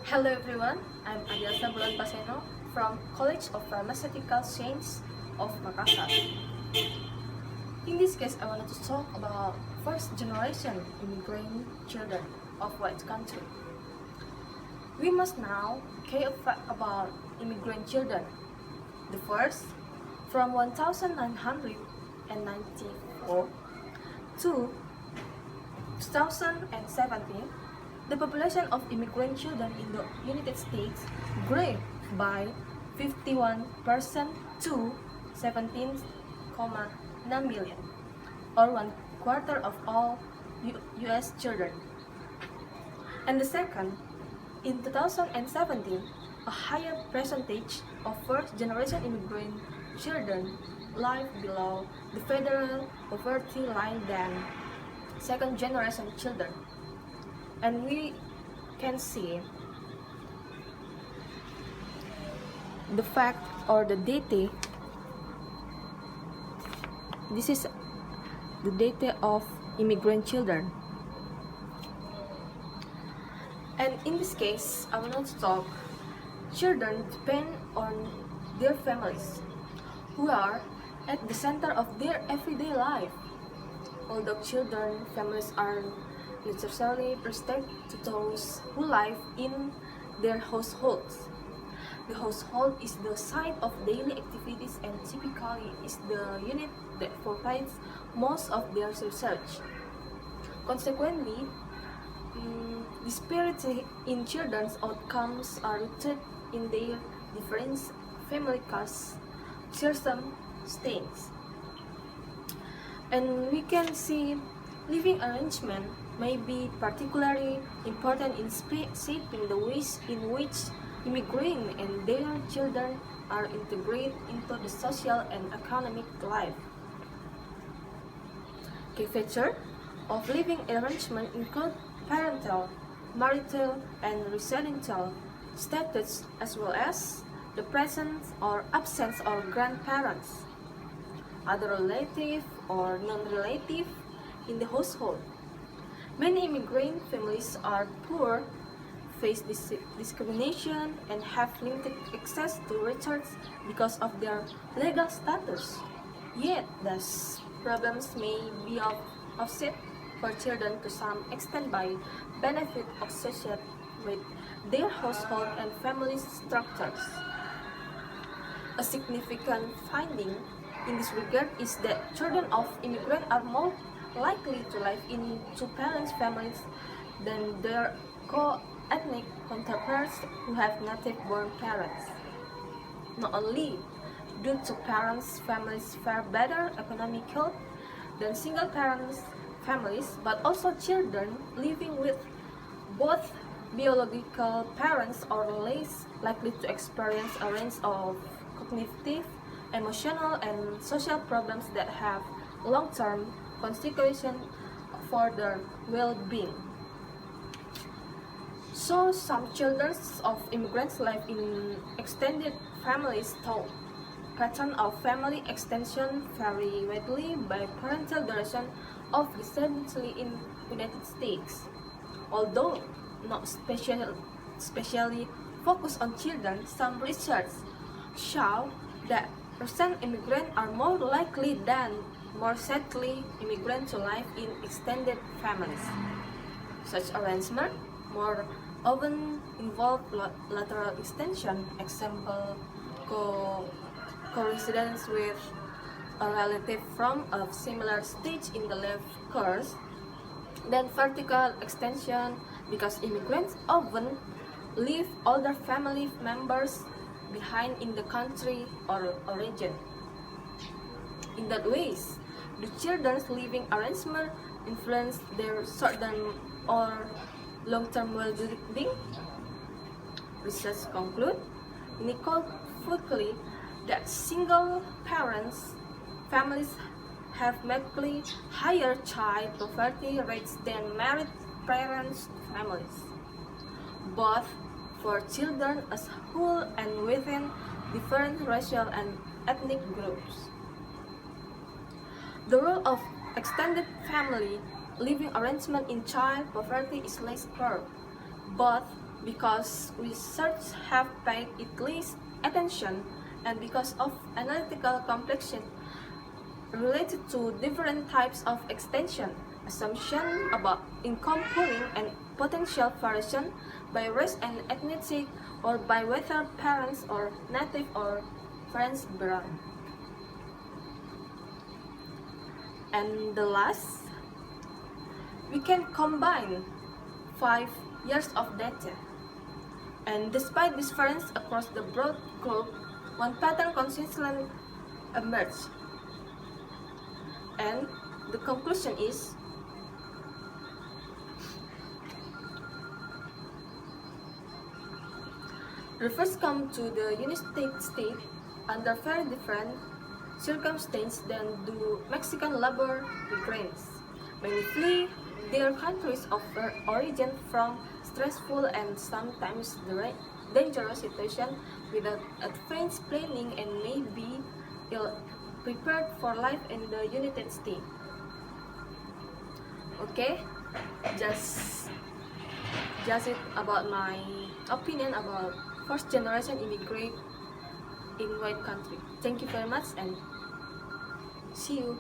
Hello everyone, I'm Adielsha Paseno from College of Pharmaceutical Science of Makassar. In this case, I wanted to talk about first generation immigrant children of white country. We must now care about immigrant children. The first, from 1994 to 2017, the population of immigrant children in the United States grew by 51% to 17.9 million, or 1/4 of all U.S. children. And the second, in 2017, a higher percentage of first-generation immigrant children live below the federal poverty line than second-generation children. And we can see the fact or the data. This is the data of immigrant children. And in this case, I want to talk children depend on their families, who are at the center of their everyday life. Although children families are necessarily restricted to those who live in their households. The household is the site of daily activities and typically is the unit that provides most of their research. Consequently, disparity in children's outcomes are rooted in their different family circumstances. And we can see living arrangement may be particularly important in shaping the ways in which immigrants and their children are integrated into the social and economic life. Key features of living arrangement include parental, marital, and residential status, as well as the presence or absence of grandparents, other relative or non-relative in the household. Many immigrant families are poor, face discrimination, and have limited access to research because of their legal status. Yet, these problems may be offset for children to some extent by benefit associated with their household and family structures. A significant finding in this regard is that children of immigrants are more likely to live in two-parent families than their co-ethnic counterparts who have native-born parents. Not only do two-parent families fare better economically than single-parent families, but also children living with both biological parents are less likely to experience a range of cognitive, emotional, and social problems that have long-term consequences for their well-being. So, some children of immigrants live in extended families, though pattern of family extension vary widely by parental duration of residency in United States. Although not specially focused on children, some research show that recent immigrants are more likely than more settled immigrants to live in extended families. Such arrangements more often involve lateral extension, example co-residence with a relative from a similar stage in the life course, than vertical extension, because immigrants often leave older family members behind in the country or origin. In that ways, the children's living arrangement influence their short-term or long-term well-being. Research conclude unequivocally that single parents families have markedly higher child poverty rates than married parents families, both for children as whole and within different racial and ethnic groups. The role of extended family living arrangement in child poverty is less clear, both because research have paid it least attention and because of analytical complexity related to different types of extension, assumption about income pooling and potential variation by race and ethnicity or by whether parents are native or French born. And the last, we can combine 5 years of data. And despite difference across the broad globe, one pattern consistently emerged. And the conclusion is refugees come to the United States under very different circumstances than do Mexican labor migrants. Many flee their countries of origin from stressful and sometimes dangerous situations without advanced planning and may be ill prepared for life in the United States. Okay, just it about my opinion about first generation immigrant in white country. Thank you very much and see you.